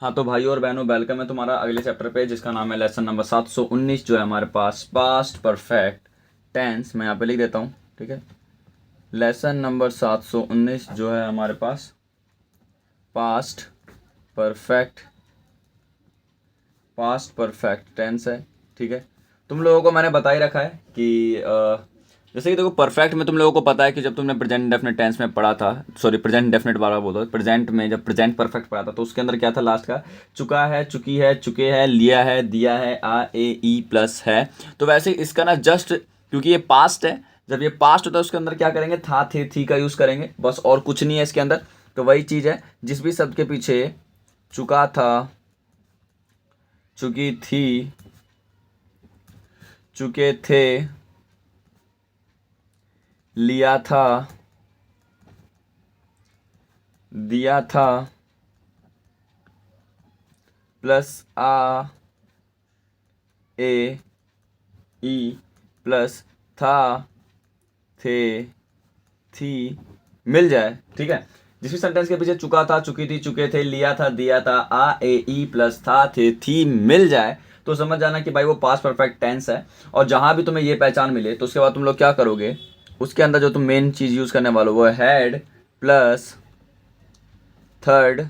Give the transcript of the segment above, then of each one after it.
हाँ तो भाई और बहनों, वेलकम है तुम्हारा अगले चैप्टर पे, जिसका नाम है लेसन नंबर 719, जो है हमारे पास पास्ट परफेक्ट टेंस। मैं यहाँ पे लिख देता हूँ, ठीक है। लेसन नंबर 719 जो है हमारे पास पास्ट परफेक्ट टेंस है, ठीक है। तुम लोगों को मैंने बता ही रखा है कि जैसे कि देखो, परफेक्ट में तुम लोगों को पता है कि जब तुमने प्रेजेंट इंडेफिनिट टेंस में पढ़ा था, सॉरी प्रेजेंट इंडेफिनिट बार बोल दो, प्रेजेंट में जब प्रेजेंट परफेक्ट पढ़ा था तो उसके अंदर क्या था लास्ट का, चुका है, चुकी है, चुके हैं, लिया है, दिया है, आ ए ई प्लस है। तो वैसे इसका ना जस्ट क्योंकि ये पास्ट है, जब ये पास्ट होता है उसके अंदर क्या करेंगे, था थे थी का यूज़ करेंगे, बस और कुछ नहीं है इसके अंदर। तो वही चीज़ है, जिस भी शब्द के पीछे चुका था, चुकी थी, चुके थे, लिया था, दिया था, प्लस आ ए ई प्लस था थे थी मिल जाए, ठीक है। जिस भी सेंटेंस के पीछे चुका था, चुकी थी, चुके थे, लिया था, दिया था, आ ए ई प्लस था थे थी मिल जाए, तो समझ जाना कि भाई वो पास्ट परफेक्ट टेंस है। और जहां भी तुम्हें ये पहचान मिले तो उसके बाद तुम लोग क्या करोगे, उसके अंदर जो तुम मेन चीज यूज करने वाले हो वो had plus third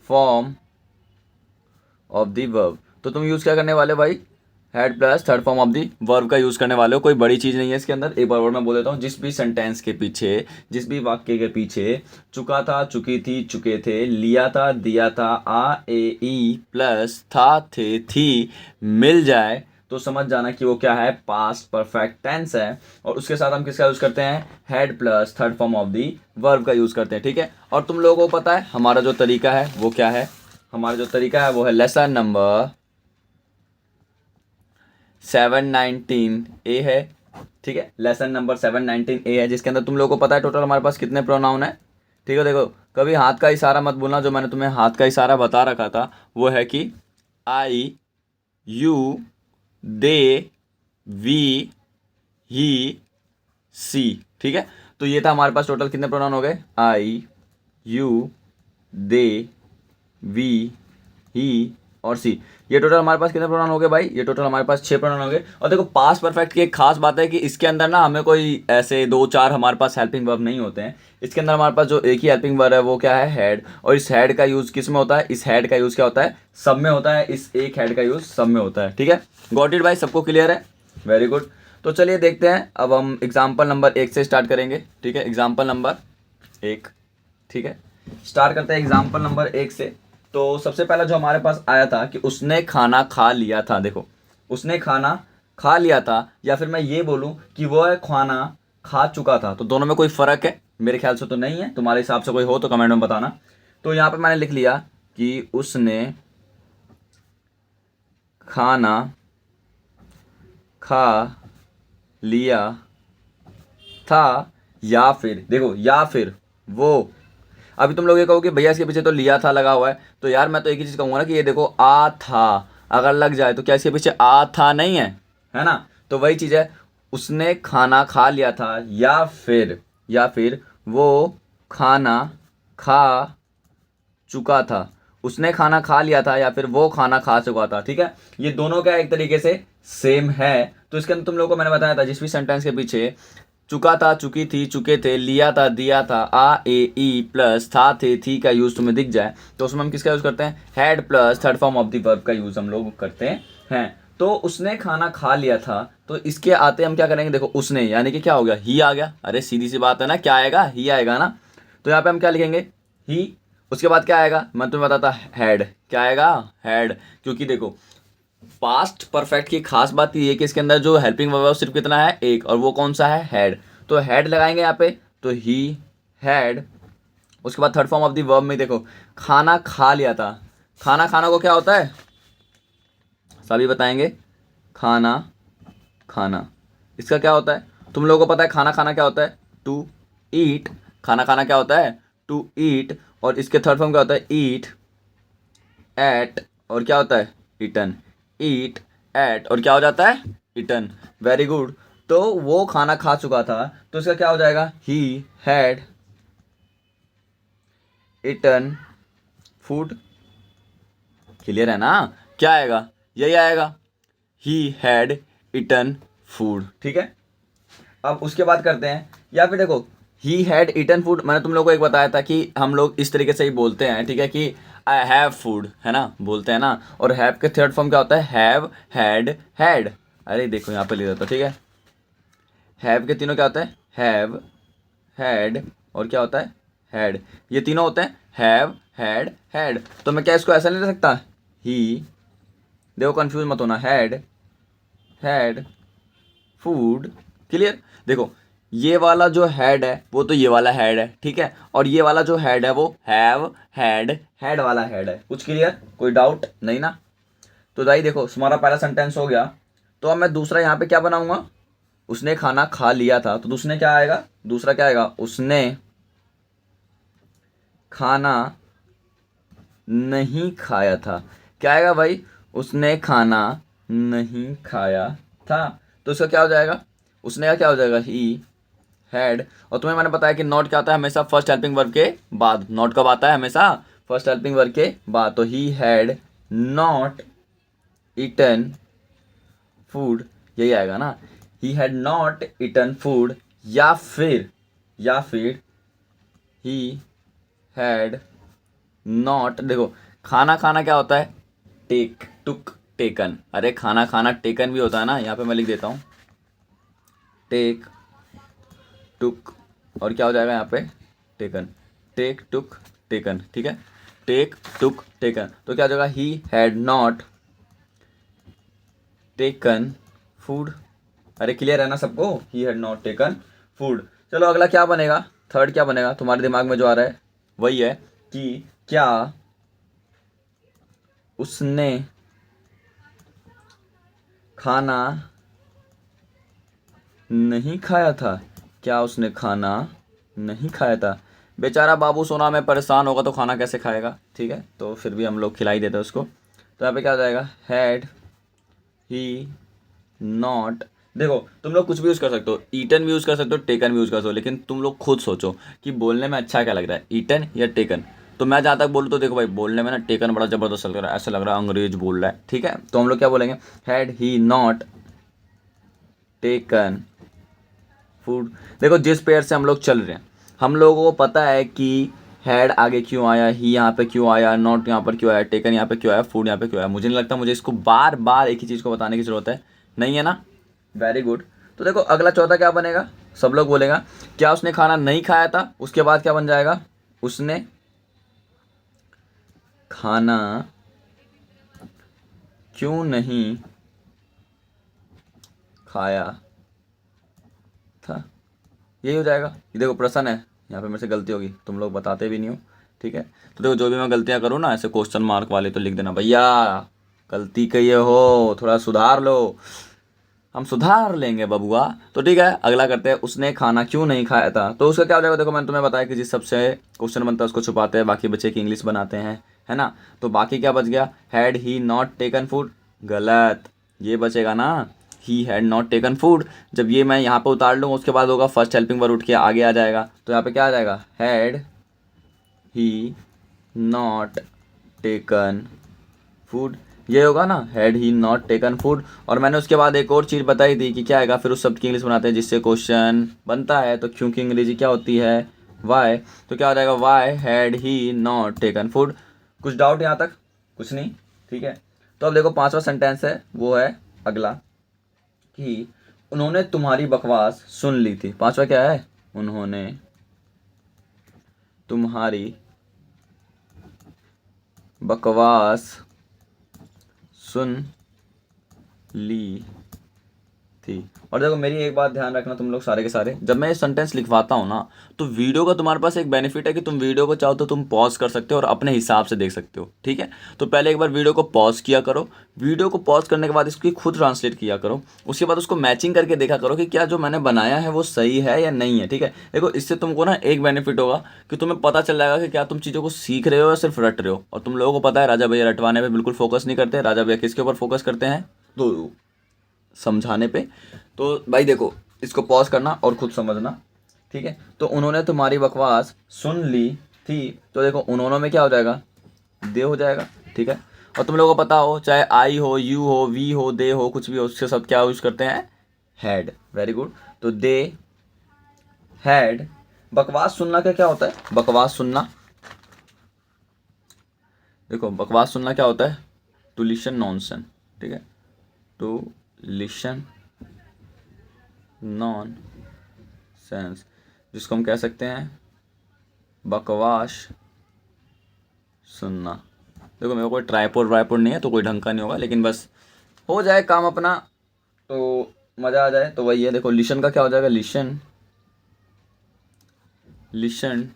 form of the verb. तो तुम यूज क्या करने वाले भाई, had plus third form of the verb का यूज करने वाले हो। कोई बड़ी चीज नहीं है इसके अंदर। एक बार और मैं बोल देता हूँ, जिस भी सेंटेंस के पीछे, जिस भी वाक्य के पीछे चुका था, चुकी थी, चुके थे, लिया था, दिया था, आ ए ई प्लस था थे थी मिल जाए, तो समझ जाना कि वो क्या है, पास्ट परफेक्ट टेंस है। और उसके साथ हम किसका यूज करते हैं, had plus third form of the verb का यूज करते हैं, ठीक है। और तुम लोगों को पता है हमारा जो तरीका है वो क्या है, हमारा जो तरीका है वो है लेसन नंबर 719 ए है, ठीक है। लेसन नंबर 719 ए है, जिसके अंदर तुम लोगों को पता है टोटल हमारे पास कितने प्रोनाउन है, ठीक है। देखो, कभी हाथ का इशारा मत भूलना, जो मैंने तुम्हें हाथ का इशारा बता रखा था वो है कि आई, यू, दे, वी, ही, सी, ठीक है। तो ये था हमारे पास टोटल कितने प्रोनाउन हो गए, आई, यू, दे, वी, ही और सी। ये टोटल हमारे पास कितने प्रोनाउन हो गए भाई, ये टोटल हमारे पास 6 प्रोनाउन हो गए। और देखो, पास्ट परफेक्ट की एक खास बात है कि इसके अंदर ना हमें कोई ऐसे 2-4 हमारे पास हेल्पिंग वर्ब नहीं होते हैं। इसके अंदर हमारे पास जो एक ही हेल्पिंग वर्ब है वो क्या है, हैड। और इस हैड का यूज किस में होता है, इस हैड का यूज क्या होता है, सब में होता है। इस एक हैड का यूज सब में होता है, ठीक है। गॉट इट भाई, सबको क्लियर है, वेरी गुड। तो चलिए देखते हैं, अब हम एग्जाम्पल नंबर 1 से स्टार्ट करेंगे, ठीक है। एग्जाम्पल नंबर 1, ठीक है। स्टार्ट करते हैं एग्जाम्पल नंबर 1 से। तो सबसे पहला जो हमारे पास आया था कि उसने खाना खा लिया था। देखो, उसने खाना खा लिया था, या फिर मैं ये बोलूं कि वह खाना खा चुका था, तो दोनों में कोई फर्क है, मेरे ख्याल से तो नहीं है। तुम्हारे हिसाब से कोई हो तो कमेंट में बताना। तो यहाँ पे मैंने लिख लिया कि उसने खाना खा लिया था, या फिर देखो, या फिर वो। अभी तुम लोग ये कहो कि भैया इसके पीछे तो लिया था लगा हुआ है, तो यार मैं तो एक ही चीज़ कहूँगा ना कि ये देखो, आ था अगर लग जाए तो क्या इसके पीछे आ था नहीं है ना। तो वही चीज़ है, उसने खाना खा लिया था, या फिर वो खाना खा चुका था। उसने खाना खा लिया था या फिर वो खाना खा चुका था, ठीक है। ये दोनों क्या एक तरीके से सेम है। तो इसके अंदर तुम लोगों को मैंने बताया था, जिस भी सेंटेंस के पीछे चुका था, चुकी थी, चुके थे, लिया था, दिया था, आ ए ई प्लस था थे थी का यूज तुम्हें दिख जाए, तो उसमें हम किसका यूज करते हैं, had plus third form of the verb का यूज हम लोग करते हैं। तो उसने खाना खा लिया था, तो इसके आते हम क्या करेंगे, देखो उसने यानी कि क्या हो गया, ही आ गया। अरे सीधी सी बात है ना, क्या आएगा, ही आएगा ना। तो यहाँ पे हम क्या लिखेंगे, ही। उसके बाद क्या आएगा, मैं तुम्हें बताता, हैड। क्या आएगा, हैड। क्योंकि देखो, पास्ट परफेक्ट की खास बात ये है कि इसके अंदर जो हेल्पिंग वर्ब है वो सिर्फ कितना है, एक, और वो कौन सा है, हैड। तो हैड लगाएंगे यहाँ पे, तो ही हैड। उसके बाद third form of the verb में देखो, खाना खा लिया था। खाना खाना को क्या होता है, सभी बताएंगे, खाना खाना इसका क्या होता है, तुम लोगों को पता है खाना खाना क्या होता है, टू ईट। खाना खाना क्या होता है, टू ईट। और इसके थर्ड फॉर्म क्या होता है, ईट, एट, और क्या होता है, इटन। ईट, एट, और क्या हो जाता है, इटन। Very good. तो वो खाना खा चुका था, तो इसका क्या हो जाएगा, he had eaten food. Clear है ना, क्या आएगा, यही आएगा, ही हैड इटन फूड। ठीक है, अब उसके बाद करते हैं, या फिर देखो ही हैड ईटन फूड, मैंने तुम लोगों को एक बताया था कि हम लोग इस तरीके से ही बोलते हैं, ठीक है, कि आई हैव फूड, है ना, बोलते हैं ना। और हैव के थर्ड फॉर्म क्या होता है, हैव, हैड, हैड। अरे देखो यहाँ पे लिख देता हूँ, ठीक है। हैव के तीनों क्या होता है, हैव, हैड, और क्या होता है, हैड। ये तीनों होते हैं हैव, हैड, हैड। तो मैं क्या इसको ऐसा नहीं ले सकता, ही, देखो कंफ्यूज मत होना, हैड फूड। क्लियर, देखो ये वाला जो हेड है वो तो ये वाला हेड है, ठीक है, और ये वाला जो हेड है वो हैव, हैड, हैड वाला हेड है। कुछ क्लियर, कोई डाउट नहीं ना। तो भाई देखो तुम्हारा पहला सेंटेंस हो गया। तो अब मैं दूसरा यहाँ पे क्या बनाऊंगा, उसने खाना खा लिया था, तो दूसरे क्या आएगा, दूसरा क्या आएगा, उसने खाना नहीं खाया था। क्या आएगा भाई, उसने खाना नहीं खाया था। तो इसका क्या हो जाएगा, उसने का क्या हो जाएगा, ही हैड। और तुम्हें मैंने बताया कि नॉट क्या आता है हमेशा फर्स्ट हेल्पिंग वर्ब के बाद। नॉट कब आता है, हमेशा फर्स्ट हेल्पिंग वर्ब के बाद। तो he had not eaten food, यही आएगा ना, he had not eaten food. या फिर ही हैड नॉट, देखो खाना खाना क्या होता है, टेक, टुक, टेकन। अरे खाना खाना टेकन भी होता है ना, यहाँ पे मैं लिख देता हूँ, टेक, टुक, और क्या हो जाएगा यहाँ पे, टेकन, टेक, टुक, टेकन। ठीक है, टेक, टुक, टेकन। तो क्या हो जाएगा, ही हैड नॉट टेकन फूड। अरे क्लियर है ना सबको, ही हैड नॉट टेकन फूड। चलो अगला क्या बनेगा, थर्ड क्या बनेगा, तुम्हारे दिमाग में जो आ रहा है वही है कि क्या उसने खाना नहीं खाया था। क्या उसने खाना नहीं खाया था। बेचारा बाबू सोना में परेशान होगा तो खाना कैसे खाएगा, ठीक है, तो फिर भी हम लोग खिला ही देते हैं उसको। तो यहाँ पे क्या हो जाएगा, हैड ही नॉट, देखो तुम लोग कुछ भी यूज़ कर सकते हो, ईटन भी यूज़ कर सकते हो, टेकन भी यूज़ कर सकते हो, लेकिन तुम लोग खुद सोचो कि बोलने में अच्छा क्या लग रहा है, ईटन या टेकन। तो मैं जहाँ तक बोलूँ तो देखो भाई, बोलने में ना टेकन बड़ा ज़बरदस्त लग रहा है, ऐसा लग रहा है अंग्रेज बोल रहा है, ठीक है। तो हम लोग क्या बोलेंगे, had he not taken food. देखो जिस पेयर से हम लोग चल रहे हैं, हम लोगों को पता है कि हैड आगे क्यों आया, ही यहाँ पे क्यों आया, नॉट यहाँ पर क्यों आया, टेकन यहाँ पे क्यों आया, फूड यहाँ पे क्यों आया। मुझे नहीं लगता मुझे इसको बार बार एक ही चीज़ को बताने की ज़रूरत है, नहीं है ना, वेरी गुड। तो देखो अगला चौथा क्या बनेगा, सब लोग बोलेगा क्या उसने खाना नहीं खाया था, उसके बाद क्या बन जाएगा, उसने खाना क्यों नहीं खाया था, यही हो जाएगा। ये देखो प्रश्न है, यहाँ पे मेरे से गलती होगी, तुम लोग बताते भी नहीं हो, ठीक है। तो देखो जो भी मैं गलतियाँ करूँ ना ऐसे क्वेश्चन मार्क वाले, तो लिख देना भैया गलती कही हो, थोड़ा सुधार लो, हम सुधार लेंगे बबुआ। तो ठीक है अगला करते हैं, उसने खाना क्यों नहीं खाया था। तो उसका क्या हो जाएगा, देखो मैंने तुम्हें बताया कि जिस सबसे क्वेश्चन बनता है उसको छुपाते हैं, बाकी बच्चे की इंग्लिश बनाते हैं, है ना। तो बाकी क्या बच गया, had he not taken food, गलत, ये बचेगा ना, he had not taken food. जब ये मैं यहाँ पे उतार लूँगा उसके बाद होगा फर्स्ट हेल्पिंग वर्ब उठ के आगे आ जाएगा, तो यहाँ पे क्या आ जाएगा, had he not taken food, ये होगा ना, had he not taken food. और मैंने उसके बाद एक और चीज़ बताई थी कि क्या आएगा, फिर उस शब्द की इंग्लिश बनाते हैं जिससे क्वेश्चन बनता है। तो क्योंकि अंग्रेजी क्या होती है, वाई, तो क्या हो जाएगा, why had he not taken food. कुछ डाउट यहाँ तक, कुछ नहीं, ठीक है। तो अब देखो पांचवा सेंटेंस है, वो है अगला कि उन्होंने तुम्हारी बकवास सुन ली थी। पांचवा क्या है, उन्होंने तुम्हारी बकवास सुन ली थी। और देखो मेरी एक बात ध्यान रखना तुम लोग सारे के सारे, जब मैं ये सेंटेंस लिखवाता हूँ ना, तो वीडियो का तुम्हारे पास एक बेनिफिट है कि तुम वीडियो को चाहो तो तुम पॉज कर सकते हो और अपने हिसाब से देख सकते हो, ठीक है। तो पहले एक बार वीडियो को पॉज किया करो, वीडियो को पॉज करने के बाद इसकी खुद ट्रांसलेट किया करो, उसके बाद उसको मैचिंग करके देखा करो कि क्या जो मैंने बनाया है वो सही है या नहीं है, ठीक है। देखो इससे तुमको ना एक बेनिफिट होगा कि तुम्हें पता चल जाएगा कि क्या तुम चीज़ों को सीख रहे हो या सिर्फ रट रहे हो। और तुम लोगों को पता है राजा भैया रटवाने पर बिल्कुल फोकस नहीं करते, राजा भैया किसके ऊपर फोकस करते हैं, तो समझाने पे। तो भाई देखो इसको पॉज करना और खुद समझना, ठीक है। तो उन्होंने तुम्हारी बकवास सुन ली थी, तो देखो उन्होंने में क्या हो जाएगा, दे हो जाएगा, ठीक है। और तुम लोगों को पता हो, चाहे आई हो, यू हो, वी हो, दे हो, कुछ भी हो, उसके साथ क्या यूज करते हैं? हैड। Very good. तो दे हैड। बकवास सुनना का क्या होता है? बकवास सुनना, देखो बकवास सुनना क्या होता है? टू लिसन नॉनसेंस, ठीक है, टू लिसन नॉन सेंस, जिसको हम कह सकते हैं बकवास सुनना। देखो मेरे को कोई ट्राईपोड वाईपोड नहीं है तो कोई ढंग का नहीं होगा, लेकिन बस हो जाए काम अपना तो मज़ा आ जाए, तो वही है। देखो लिशन का क्या हो जाएगा? लिशन, लिशन,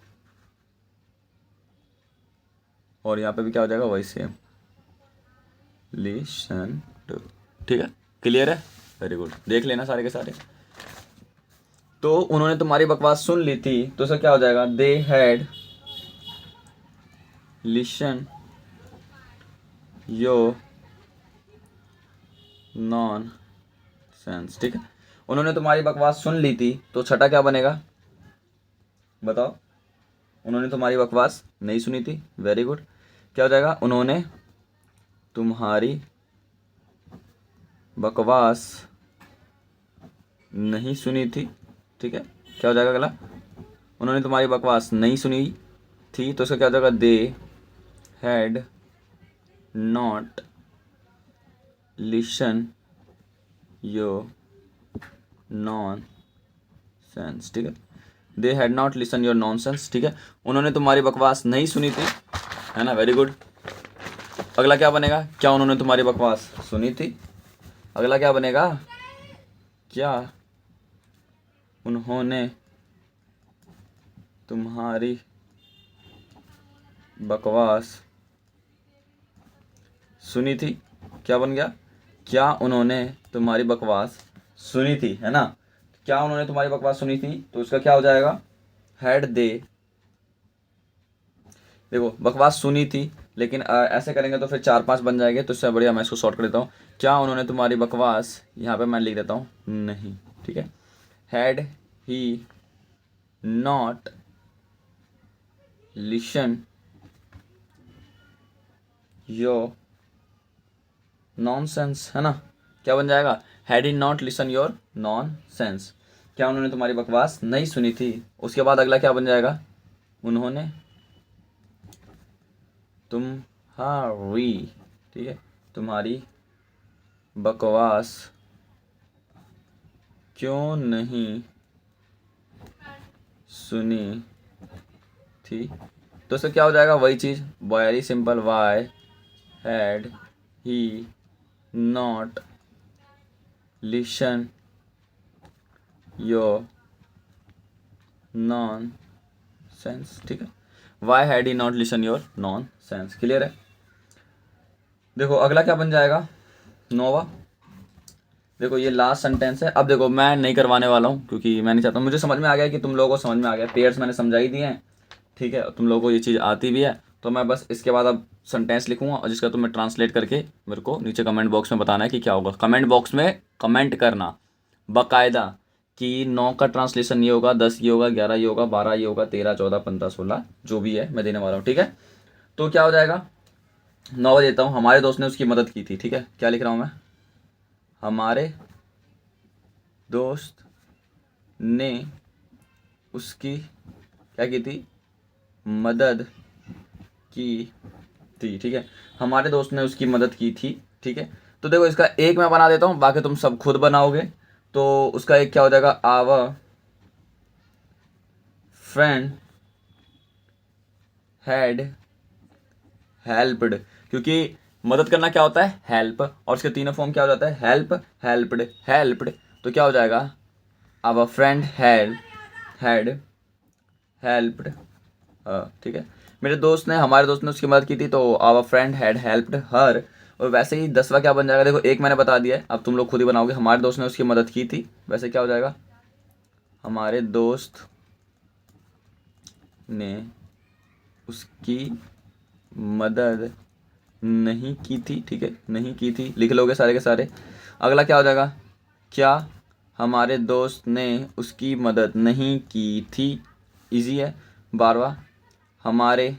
और यहाँ पे भी क्या हो जाएगा? वही सेम, लिशन टू। ठीक है, क्लियर है? वेरी गुड, देख लेना सारे के सारे। तो उन्होंने तुम्हारी बकवास सुन ली थी, तो उसका क्या हो जाएगा? They had listen your nonsense. ठीक है, उन्होंने तुम्हारी बकवास सुन ली थी, तो छठा क्या बनेगा? बताओ। उन्होंने तुम्हारी बकवास नहीं सुनी थी। वेरी गुड, क्या हो जाएगा? उन्होंने तुम्हारी बकवास नहीं सुनी थी। ठीक है, क्या हो जाएगा अगला? उन्होंने तुम्हारी बकवास नहीं सुनी थी, तो उसका क्या हो जाएगा? They had not listen your nonsense. ठीक है, they had not listen your nonsense. ठीक है, उन्होंने तुम्हारी बकवास नहीं सुनी थी, है ना? Very good. अगला क्या बनेगा? क्या उन्होंने तुम्हारी बकवास सुनी थी? अगला क्या बनेगा? क्या उन्होंने तुम्हारी बकवास सुनी थी? क्या बन गया? क्या उन्होंने तुम्हारी बकवास सुनी थी, है ना? क्या उन्होंने तुम्हारी बकवास सुनी थी, तो उसका क्या हो जाएगा? Had they. देखो बकवास सुनी थी, लेकिन ऐसे करेंगे तो फिर 4-5 बन जाएंगे, तो इससे बढ़िया मैं इसको शॉर्ट कर देता हूँ। क्या उन्होंने तुम्हारी बकवास, यहाँ पे मैं लिख देता हूँ नहीं। ठीक है, had he not listen your nonsense, है ना? क्या बन जाएगा? Had he not listen your nonsense. क्या उन्होंने तुम्हारी बकवास नहीं सुनी थी? उसके बाद अगला क्या बन जाएगा? उन्होंने तुम्हारी, ठीक है, तुम्हारी बकवास क्यों नहीं सुनी थी? तो इससे क्या हो जाएगा? वही चीज़, very simple, why had he not listen your nonsense. ठीक है, why had he not listen your nonsense. Clear है? देखो अगला क्या बन जाएगा? 9वां। देखो ये लास्ट सेंटेंस है। अब देखो मैं नहीं करवाने वाला हूँ, क्योंकि मैं नहीं चाहता, मुझे समझ में आ गया कि तुम लोगों को समझ में आ गया, पेयर्स मैंने समझा ही दिए हैं। ठीक है, तुम लोगों को ये चीज़ आती भी है, तो मैं बस इसके बाद अब सेंटेंस लिखूंगा, और जिसका तुम्हें ट्रांसलेट करके मेरे को नीचे कमेंट बॉक्स में बताना है कि क्या होगा। कमेंट बॉक्स में कमेंट करना बाकायदा कि 9 का ट्रांसलेशन ये होगा, 10 ये होगा, 11 ये होगा, 12 ये होगा, 13, 14, 15, 16 जो भी है मैं देने वाला हूँ। ठीक है, तो क्या हो जाएगा? 9 देता हूँ। हमारे दोस्त ने उसकी मदद की थी। ठीक है, क्या लिख रहा हूँ मैं? हमारे दोस्त ने उसकी क्या की थी? मदद की थी। ठीक है, हमारे दोस्त ने उसकी मदद की थी। ठीक है, तो देखो इसका एक मैं बना देता हूँ, बाकी तुम सब खुद बनाओगे। तो उसका एक क्या हो जाएगा? आवर फ्रेंड हैड हेल्प्ड, क्योंकि मदद करना क्या होता है? हेल्प, और उसके तीनों फॉर्म क्या हो जाता है? Help, helped, helped. तो क्या हो जाएगा? Our friend had helped. ठीक है, मेरे दोस्त ने, हमारे दोस्त ने उसकी मदद की थी, तो our friend had helped her. और वैसे ही 10वां क्या बन जाएगा? देखो एक मैंने बता दिया है, अब तुम लोग खुद ही बनाओगे। हमारे दोस्त ने उसकी मदद की थी, वैसे क्या हो जाएगा? हमारे दोस्त ने उसकी मदद नहीं की थी। ठीक है, नहीं की थी लिख लोगे सारे के सारे। अगला क्या हो जाएगा? क्या हमारे दोस्त ने उसकी मदद नहीं की थी। इजी है। 12वां, हमारे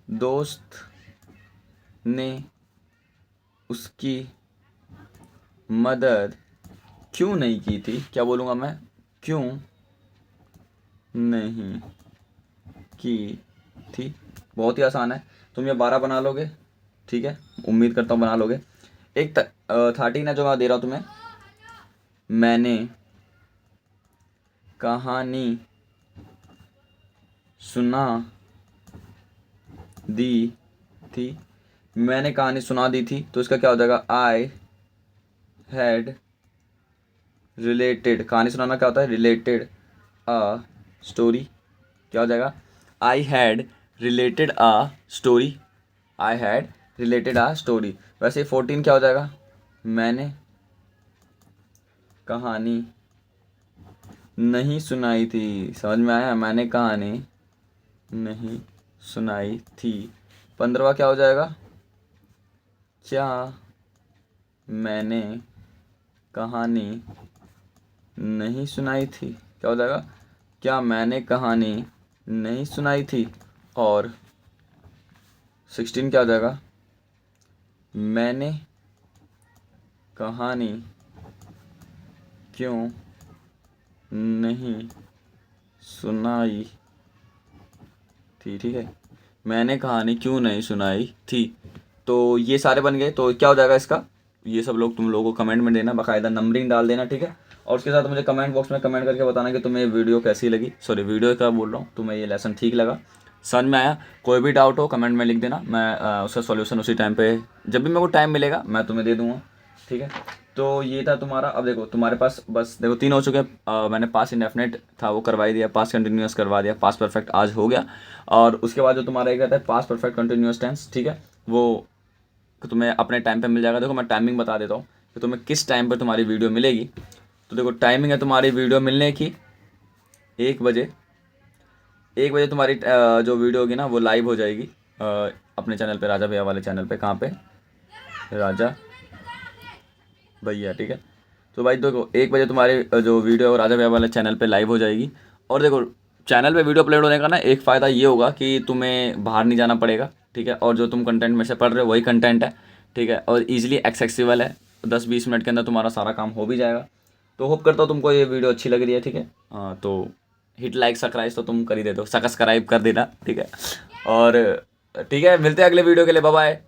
दोस्त ने उसकी मदद क्यों नहीं की थी? क्या बोलूँगा मैं? क्यों नहीं की थी। बहुत ही आसान है, तुम ये 12 बना लोगे, ठीक है, उम्मीद करता हूँ बना लोगे। एक 13 है जो मैं दे रहा हूँ तुम्हें। मैंने कहानी सुना दी थी। मैंने कहानी सुना दी थी, तो इसका क्या हो जाएगा? I had related. कहानी सुनाना क्या होता है? Related a story. क्या हो जाएगा? I had related a story. I had related a story. वैसे 14 क्या हो जाएगा? मैंने कहानी नहीं सुनाई थी। समझ में आया? मैंने कहानी नहीं सुनाई थी। 15वां क्या हो जाएगा? क्या मैंने कहानी नहीं सुनाई थी। क्या हो जाएगा? क्या मैंने कहानी नहीं सुनाई थी। और 16 क्या हो जाएगा? मैंने कहानी क्यों नहीं सुनाई थी। ठीक है, मैंने कहानी क्यों नहीं सुनाई थी। तो ये सारे बन गए। तो क्या हो जाएगा इसका? ये सब लोग तुम लोगों को कमेंट में देना, बाकायदा नंबरिंग डाल देना, ठीक है। और उसके साथ मुझे कमेंट बॉक्स में कमेंट करके बताना कि तुम्हें ये वीडियो कैसी लगी। सॉरी, वीडियो क्या बोल रहा हूँ, तुम्हें ये लेसन ठीक लगा, समझ में आया। कोई भी डाउट हो कमेंट में लिख देना, मैं उसका सॉल्यूशन उसी टाइम पे जब भी मेरे को टाइम मिलेगा मैं तुम्हें दे दूँगा, ठीक है। तो ये था तुम्हारा। अब देखो तुम्हारे पास बस देखो 3 हो चुके हैं। मैंने पास इंडेफिनेट था वो करवा ही दिया, पास कंटिन्यूस करवा दिया, पास परफेक्ट आज हो गया। और उसके बाद जो तुम्हारा एक रहता है पास परफेक्ट कंटिन्यूस टेंस, ठीक है, वो तुम्हें अपने टाइम पे मिल जाएगा। देखो मैं टाइमिंग बता देता हूँ कि तुम्हें किस टाइम पर तुम्हारी वीडियो मिलेगी। तो देखो टाइमिंग है तुम्हारी वीडियो मिलने की 1 बजे। 1 बजे तुम्हारी जो वीडियो होगी ना वो लाइव हो जाएगी अपने चैनल पे, राजा भैया वाले चैनल पे। कहाँ पे? राजा भैया, ठीक है। तो भाई देखो 1 बजे तुम्हारी जो वीडियो है वो राजा भैया वाले चैनल पे लाइव हो जाएगी। और देखो चैनल पे वीडियो अपलोड होने का ना एक फ़ायदा ये होगा कि तुम्हें बाहर नहीं जाना पड़ेगा, ठीक है। और जो तुम कंटेंट में से पढ़ रहे हो वही कंटेंट है, ठीक है, और ईजिली एक्सेसिबल है। 10-20 मिनट के अंदर तुम्हारा सारा काम हो भी जाएगा। तो होप करता हूँ तुमको ये वीडियो अच्छी लग रही है, ठीक है। तो हिट लाइक सब्सक्राइब तो तुम कर ही देते हो, सब्सक्राइब कर देना, ठीक है। और ठीक है, मिलते हैं अगले वीडियो के लिए। Bye bye.